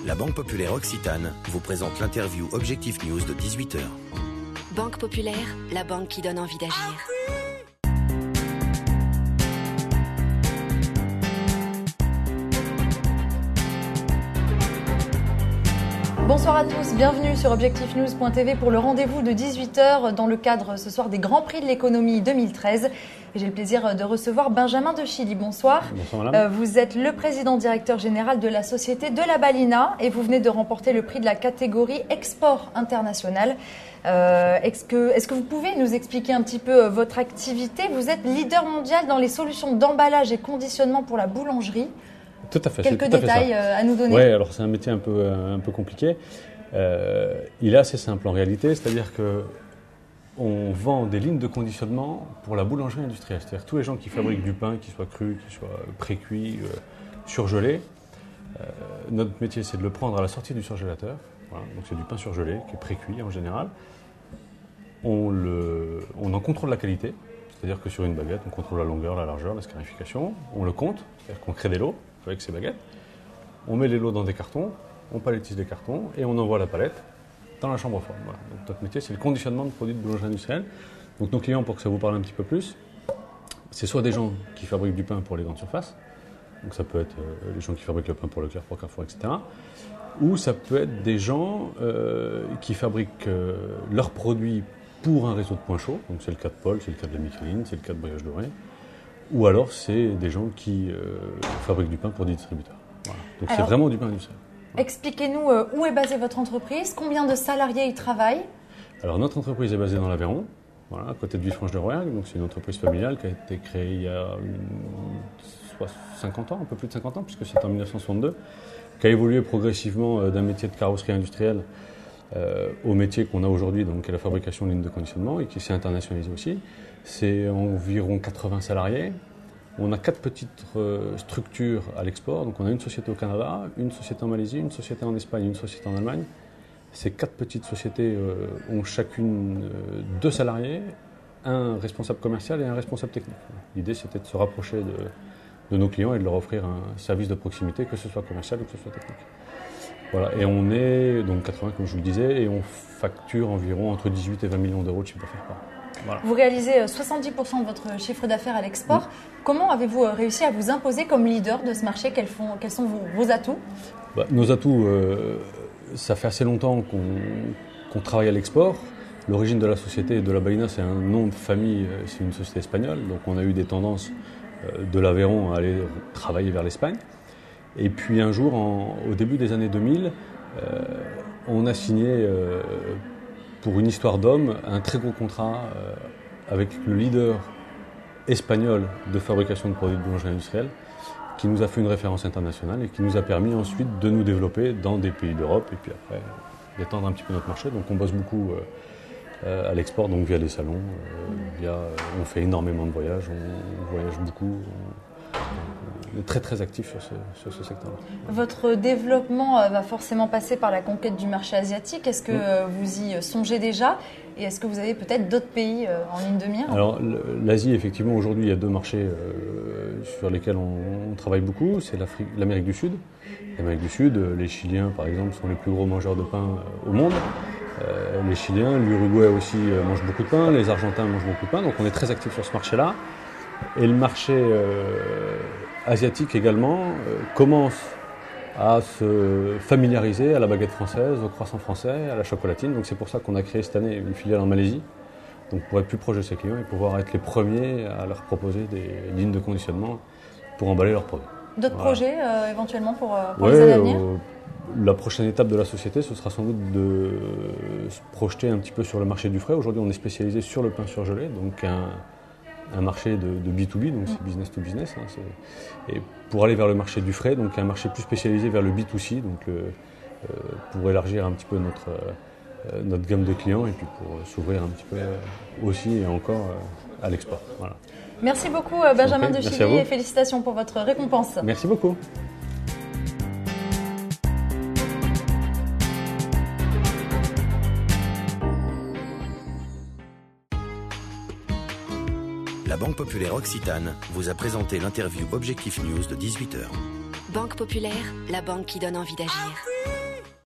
La Banque Populaire Occitane vous présente l'interview Objectif News de 18h. Banque Populaire, la banque qui donne envie d'agir. Bonsoir à tous, bienvenue sur objectifnews.tv pour le rendez-vous de 18h dans le cadre ce soir des Grands Prix de l'économie 2013. Et j'ai le plaisir de recevoir Benjamin de Chilly. Bonsoir. Bonsoir madame. Vous êtes le président directeur général de la société de la Balina et vous venez de remporter le prix de la catégorie Export International. Est-ce que vous pouvez nous expliquer un petit peu votre activité? Vous êtes leader mondial dans les solutions d'emballage et conditionnement pour la boulangerie. Tout à fait. Quelques détails à nous donner? Oui, alors c'est un métier un peu compliqué. Il est assez simple en réalité, c'est-à-dire qu'on vend des lignes de conditionnement pour la boulangerie industrielle. C'est-à-dire tous les gens qui fabriquent du pain, qu'il soit cru, qu'il soit pré-cuit, surgelé. Notre métier, c'est de le prendre à la sortie du surgélateur. Voilà, donc c'est du pain surgelé qui est pré-cuit en général. On en contrôle la qualité, c'est-à-dire que sur une baguette, on contrôle la longueur, la largeur, la scarification. On le compte, c'est-à-dire qu'on crée des lots avec ces baguettes. On met les lots dans des cartons, on paletise les cartons et on envoie la palette dans la chambre froide. Voilà. Donc notre métier, c'est le conditionnement de produits de boulangerie industrielle. Donc nos clients, pour que ça vous parle un petit peu plus, c'est soit des gens qui fabriquent du pain pour les grandes surfaces, donc ça peut être les gens qui fabriquent le pain pour Leclerc, pour Carrefour, etc. Ou ça peut être des gens qui fabriquent leurs produits pour un réseau de points chauds, donc c'est le cas de Paul, c'est le cas de la Micheline, c'est le cas de Brioche Dorée. Ou alors, c'est des gens qui fabriquent du pain pour des distributeurs. Voilà. Donc, c'est vraiment du pain industriel. Expliquez-nous où est basée votre entreprise, combien de salariés y travaillent? Alors, notre entreprise est basée dans l'Aveyron, voilà, à côté de Villefranche-de-Rouergue. Donc, c'est une entreprise familiale qui a été créée il y a 50 ans, un peu plus de 50 ans, puisque c'est en 1962, qui a évolué progressivement d'un métier de carrosserie industrielle au métier qu'on a aujourd'hui, donc qui est la fabrication de lignes de conditionnement et qui s'est internationalisé aussi. C'est environ 80 salariés. On a 4 petites structures à l'export. Donc on a une société au Canada, une société en Malaisie, une société en Espagne, une société en Allemagne. Ces 4 petites sociétés ont chacune 2 salariés, un responsable commercial et un responsable technique. L'idée, c'était de se rapprocher de nos clients et de leur offrir un service de proximité, que ce soit commercial ou que ce soit technique. Voilà. Et on est donc 80, comme je vous le disais, et on facture environ entre 18 et 20 millions d'euros de chiffre d'affaires par an. Voilà. Vous réalisez 70% de votre chiffre d'affaires à l'export. Oui. Comment avez-vous réussi à vous imposer comme leader de ce marché? Quels sont vos atouts? Nos atouts, ça fait assez longtemps qu'on travaille à l'export. L'origine de la société de la Balina, c'est un nom de famille, c'est une société espagnole. Donc on a eu des tendances de l'Aveyron à aller travailler vers l'Espagne. Et puis un jour, au début des années 2000, on a signé pour une histoire d'homme un très gros contrat avec le leader espagnol de fabrication de produits de boulangerie industrielle qui nous a fait une référence internationale et qui nous a permis ensuite de nous développer dans des pays d'Europe et puis après d'étendre un petit peu notre marché. Donc on bosse beaucoup à l'export, donc via les salons, on fait énormément de voyages, on voyage beaucoup. On est très très actif sur ce secteur-là. Votre développement va forcément passer par la conquête du marché asiatique. Est-ce que vous y songez déjà? Et est-ce que vous avez peut-être d'autres pays en ligne de mire? Alors l'Asie, effectivement, aujourd'hui, il y a 2 marchés sur lesquels on travaille beaucoup. C'est l'Amérique du Sud. L'Amérique du Sud, les Chiliens, par exemple, sont les plus gros mangeurs de pain au monde. Les Chiliens, l'Uruguay aussi mange beaucoup de pain. Les Argentins mangent beaucoup de pain. Donc on est très actif sur ce marché-là. Et le marché asiatique également commence à se familiariser à la baguette française, au croissant français, à la chocolatine. Donc c'est pour ça qu'on a créé cette année une filiale en Malaisie, donc pour être plus proche de ses clients et pouvoir être les premiers à leur proposer des lignes de conditionnement pour emballer leurs produits. D'autres projets éventuellement pour les années à venir? La prochaine étape de la société, ce sera sans doute de se projeter un petit peu sur le marché du frais. Aujourd'hui, on est spécialisé sur le pain surgelé, donc un marché de B2B, donc c'est business to business. Et pour aller vers le marché du frais, donc un marché plus spécialisé vers le B2C, donc pour élargir un petit peu notre gamme de clients et puis pour s'ouvrir un petit peu aussi et encore à l'export. Voilà. Merci beaucoup Benjamin de Chilly et félicitations pour votre récompense. Merci beaucoup. La Banque Populaire Occitane vous a présenté l'interview Objectif News de 18h. Banque Populaire, la banque qui donne envie d'agir.